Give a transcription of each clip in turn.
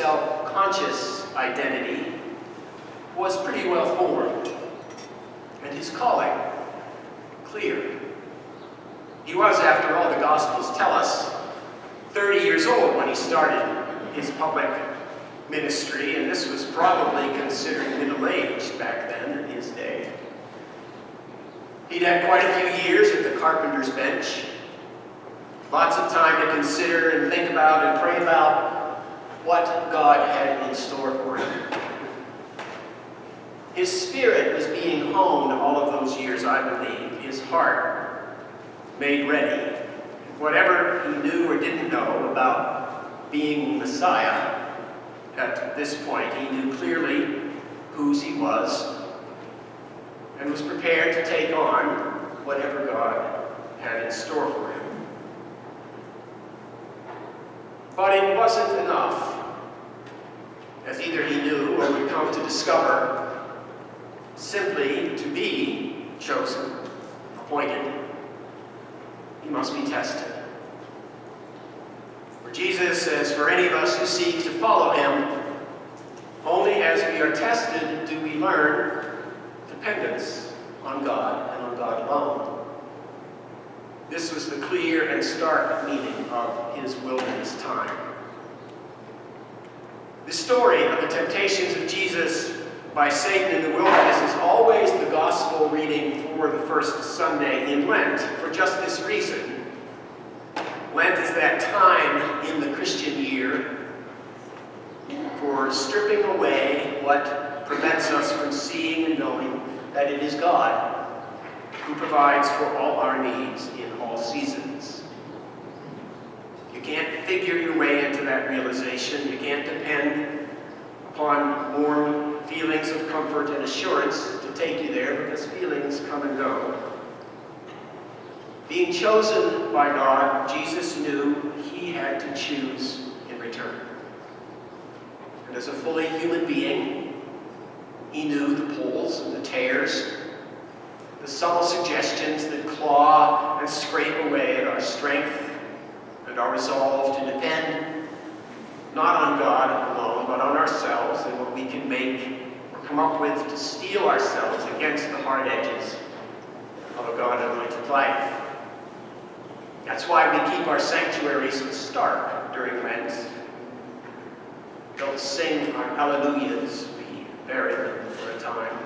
self-conscious identity was pretty well formed, and his calling clear. He was, after all, the Gospels tell us, 30 years old when he started his public ministry, and this was probably considered middle-aged back then in his day. He'd had quite a few years at the carpenter's bench, lots of time to consider and think about and pray about what God had in store for him. His spirit was being honed all of those years, I believe. His heart made ready. Whatever he knew or didn't know about being Messiah, at this point he knew clearly whose he was and was prepared to take on whatever God had in store for him. But it wasn't enough, as either he knew or would come to discover, simply to be chosen, appointed. He must be tested. For Jesus says, for any of us who seek to follow him, only as we are tested do we learn dependence on God and on God alone. This was the clear and stark meaning of his wilderness time. The story of the temptations of Jesus by Satan in the wilderness is always the gospel reading for the first Sunday in Lent, for just this reason. Lent is that time in the Christian year for stripping away what prevents us from seeing and knowing that it is God who provides for all our needs in all seasons. You can't figure your way into that realization. You can't depend upon warm feelings of comfort and assurance to take you there, because feelings come and go. Being chosen by God, Jesus knew he had to choose in return. And as a fully human being, he knew the pulls and the tears, the subtle suggestions that claw and scrape away at our strength and our resolve to depend not on God alone, but on ourselves and what we can make or come up with to steel ourselves against the hard edges of a God-anointed life. That's why we keep our sanctuaries stark during Lent. Don't sing our hallelujahs, we bury them for a time.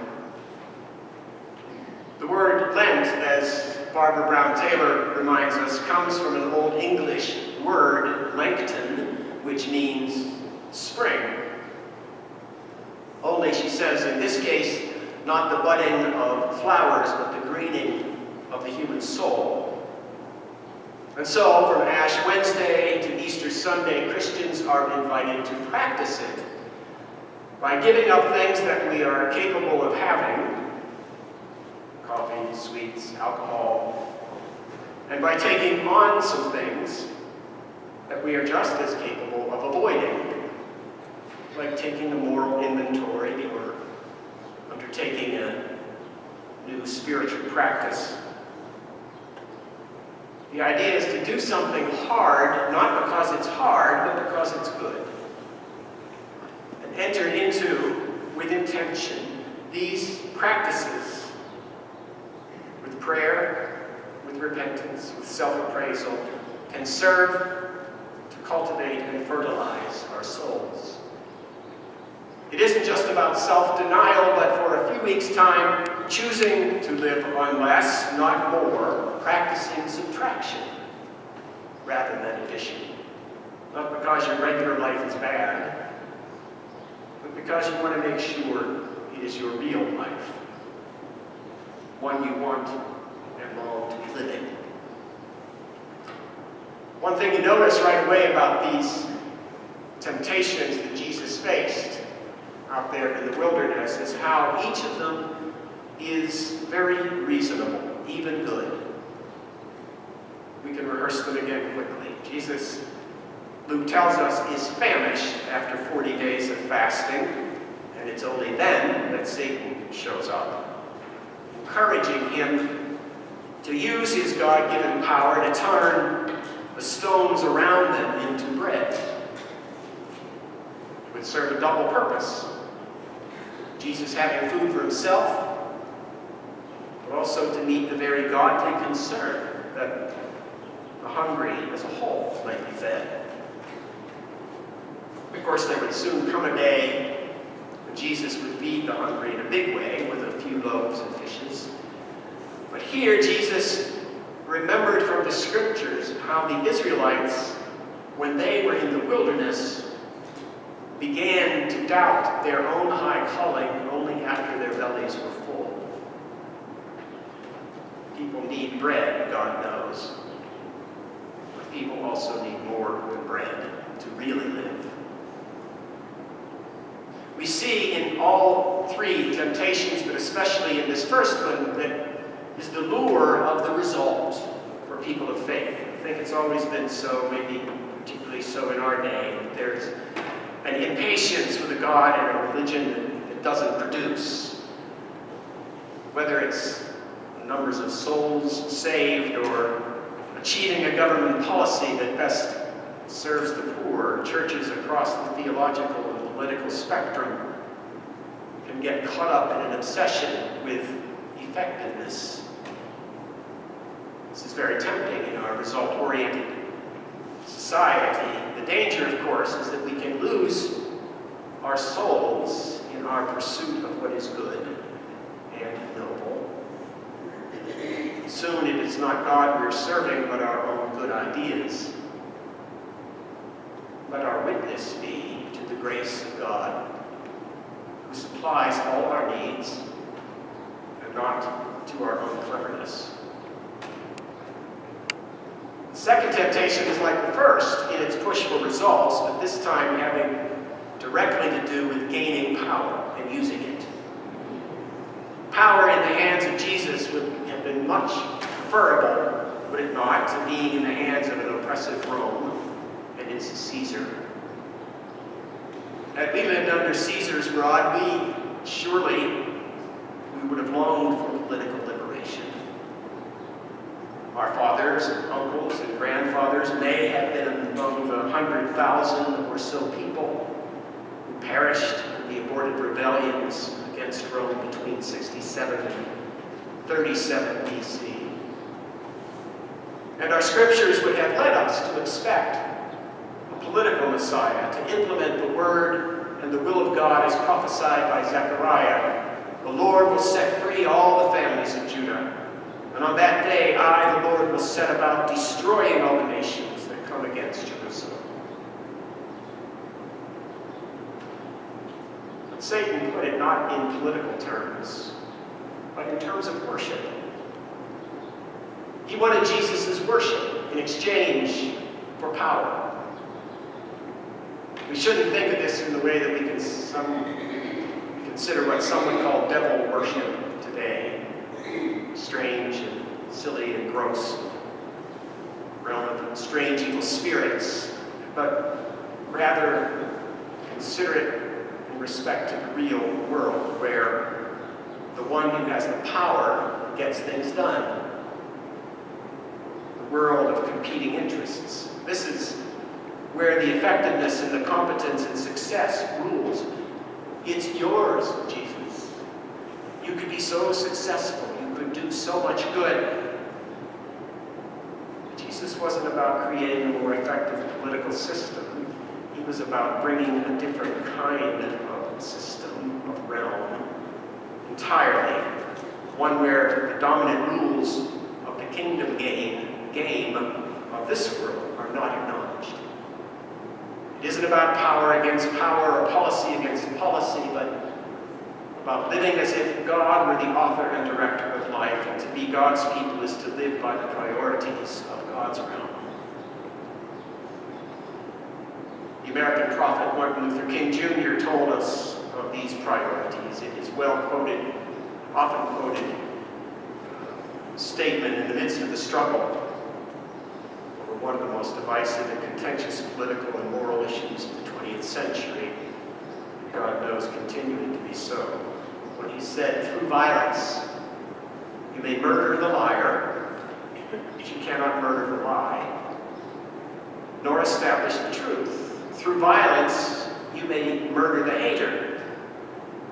The word Lent, as Barbara Brown Taylor reminds us, comes from an Old English word, Lengton, which means spring. Only, she says, in this case, not the budding of flowers, but the greening of the human soul. And so, from Ash Wednesday to Easter Sunday, Christians are invited to practice it by giving up things that we are capable of having, coffee, sweets, alcohol, and by taking on some things that we are just as capable of avoiding, like taking a moral inventory or undertaking a new spiritual practice. The idea is to do something hard, not because it's hard, but because it's good. And enter into, with intention, these practices with prayer, with repentance, with self-appraisal, can serve to cultivate and fertilize our souls. It isn't just about self-denial, but for a few weeks' time, choosing to live on less, not more, practicing subtraction rather than addition. Not because your regular life is bad, but because you want to make sure it is your real life, one you want and long to be living. One thing you notice right away about these temptations that Jesus faced out there in the wilderness is how each of them is very reasonable, even good. We can rehearse them again quickly. Jesus, Luke tells us, is famished after 40 days of fasting, and it's only then that Satan shows up, encouraging him to use his God-given power to turn the stones around them into bread. would serve a double purpose. Jesus having food for himself, but also to meet the very godly concern that the hungry as a whole might be fed. Of course, there would soon come a day when Jesus would feed the hungry in a big way with a few loaves and fishes. But here, Jesus remembered from the scriptures how the Israelites, when they were in the wilderness, began to doubt their own high calling only after their bellies were full. People need bread, God knows. But people also need more than bread to really live. We see in all three temptations, but especially in this first one, that is the lure of the result for people of faith. I think it's always been so, maybe particularly so in our day, that there's an impatience with a God and a religion that doesn't produce. Whether it's numbers of souls saved or achieving a government policy that best serves the poor, churches across the theological and political spectrum can get caught up in an obsession with effectiveness. This is very tempting in our result-oriented society. The danger, of course, is that we can lose our souls in our pursuit of what is good and noble. Soon it is not God we're serving, but our own good ideas. Let our witness be to the grace of God, who supplies all our needs, and not to our own cleverness. The second temptation is like the first in its push for results, but this time having directly to do with gaining power and using it. Power in the hands of Jesus would have been much preferable, would it not, to being in the hands of an oppressive Rome and its Caesar. Had we lived under Caesar's rod, we would have longed for political liberation. Our fathers and uncles and grandfathers may have been among the 100,000 or so people who perished in the aborted rebellions against Rome between 67 and 37 BC. And our scriptures would have led us to expect a political Messiah to implement the word and the will of God as prophesied by Zechariah. The Lord will set free all the families of Judah. And on that day, I, the Lord, will set about destroying all the nations that come against Jerusalem. But Satan put it not in political terms, but in terms of worship. He wanted Jesus' worship in exchange for power. We shouldn't think of this in the way that we consider what some would call devil worship today. Strange and silly and gross, realm of strange evil spirits, but rather consider it in respect to the real world where the one who has the power gets things done. The world of competing interests. This is where the effectiveness and the competence and success rules. It's yours, Jesus. You could be so successful. You could do so much good. Jesus wasn't about creating a more effective political system. He was about bringing a different kind of system, of realm, entirely. One where the dominant rules of the kingdom game of this world are not acknowledged. It isn't about power against power or policy against policy, but about living as if God were the author and director of life, and to be God's people is to live by the priorities of God's realm. The American prophet Martin Luther King Jr. told us of these priorities. It is well quoted, often quoted statement in the midst of the struggle over one of the most divisive and contentious political and moral issues of the 20th century. God knows continuing to be so. When he said, through violence, you may murder the liar, but you cannot murder the lie, nor establish the truth. Through violence, You may murder the hater,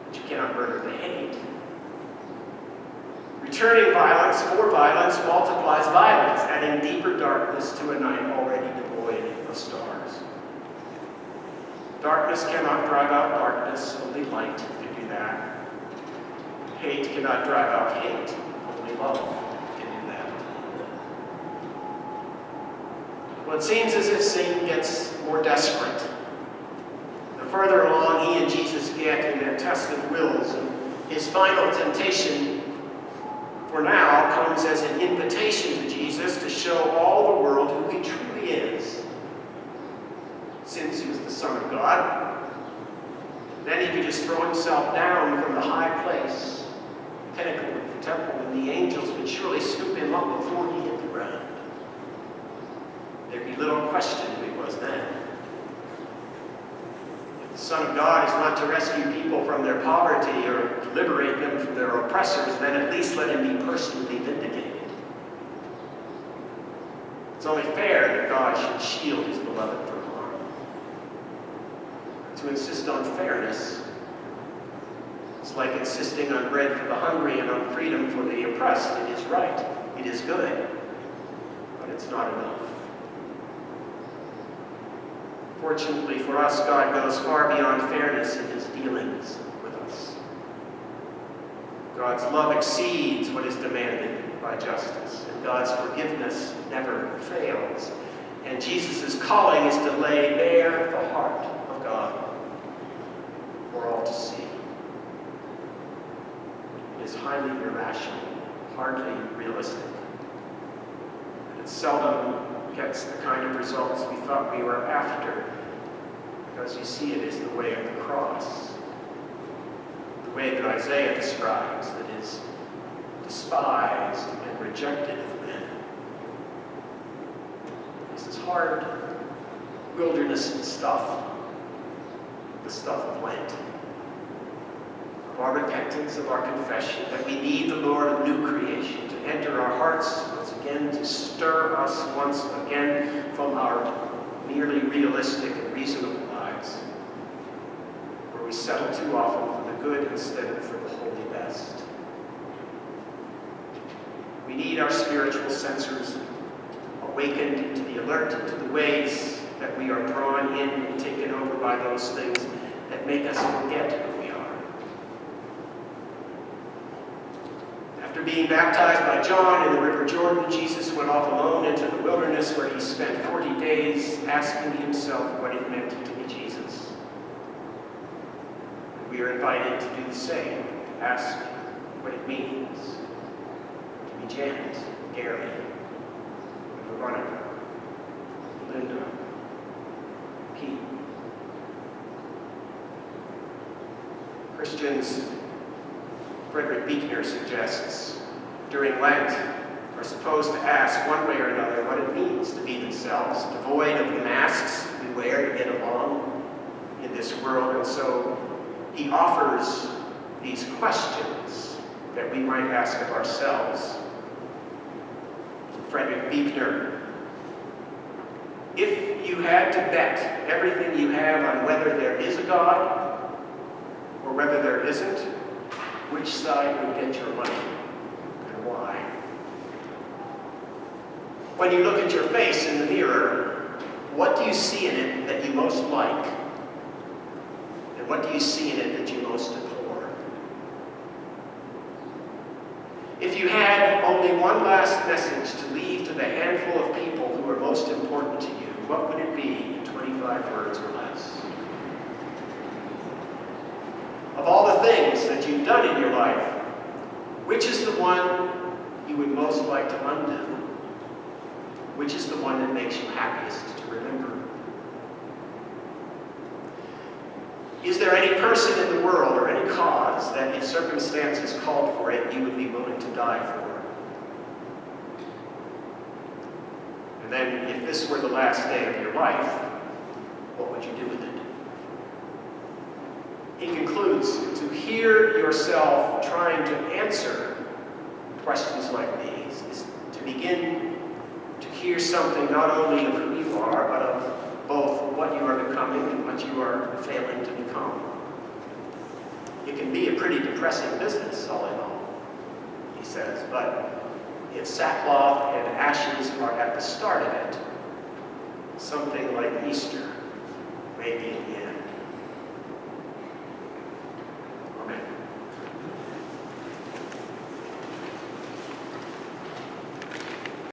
but you cannot murder the hate. Returning violence for violence multiplies violence, adding deeper darkness to a night already devoid of stars. Darkness cannot drive out darkness, only light can do that. Hate cannot drive out hate, only love can do that. Well, it seems as if Satan gets more desperate. The further along he and Jesus get in their test of wills, and his final temptation for now comes as an invitation to Jesus to show all the world who he truly is. Since he was the Son of God, then he could just throw himself down from the high place, pinnacle of the temple, and the angels would surely scoop him up before he hit the ground. There'd be little question who he was then. If the Son of God is not to rescue people from their poverty or to liberate them from their oppressors, then at least let him be personally vindicated. It's only fair that God should shield his beloved from harm. To insist on fairness is like insisting on bread for the hungry and on freedom for the oppressed. It is right, it is good, but it's not enough. Fortunately for us, God goes far beyond fairness in his dealings with us. God's love exceeds what is demanded by justice, and God's forgiveness never fails. And Jesus' calling is to lay bare the heart of God for all to see. It is highly irrational, hardly realistic. And it seldom gets the kind of results we thought we were after, because you see, it is the way of the cross, the way that Isaiah describes, that is despised and rejected of men. This is hard wilderness stuff, the stuff of Lent, of our repentance, of our confession, that we need the Lord of new creation to enter our hearts once again, to stir us once again from our merely realistic and reasonable lives, where we settle too often for the good instead of for the holy best. We need our spiritual sensors awakened, to be alert to the ways that we are drawn in and taken over by those things that make us forget who we are. After being baptized by John in the River Jordan, Jesus went off alone into the wilderness, where he spent 40 days asking himself what it meant to be Jesus. And we are invited to do the same, to ask what it means to be Janet, Gary, Veronica, Linda, Pete. Christians, Frederick Buechner suggests, during Lent are supposed to ask one way or another what it means to be themselves, devoid of the masks we wear to get along in this world. And so he offers these questions that we might ask of ourselves. Frederick Buechner: if you had to bet everything you have on whether there is a God or whether there isn't, which side would get your money, and why? When you look at your face in the mirror, what do you see in it that you most like? And what do you see in it that you most abhor? If you had only one last message to leave to the handful of people who are most important to you, what would it be in 25 words or less? Of all the things that you've done in your life, which is the one you would most like to undo? Which is the one that makes you happiest to remember? Is there any person in the world or any cause that, if circumstances called for it, you would be willing to die for? And then, if this were the last day of your life, what would you do with it? He concludes, to hear yourself trying to answer questions like these is to begin to hear something not only of who you are, but of both what you are becoming and what you are failing to become. It can be a pretty depressing business, all in all, he says, but if sackcloth and ashes are at the start of it, something like Easter may be in the end.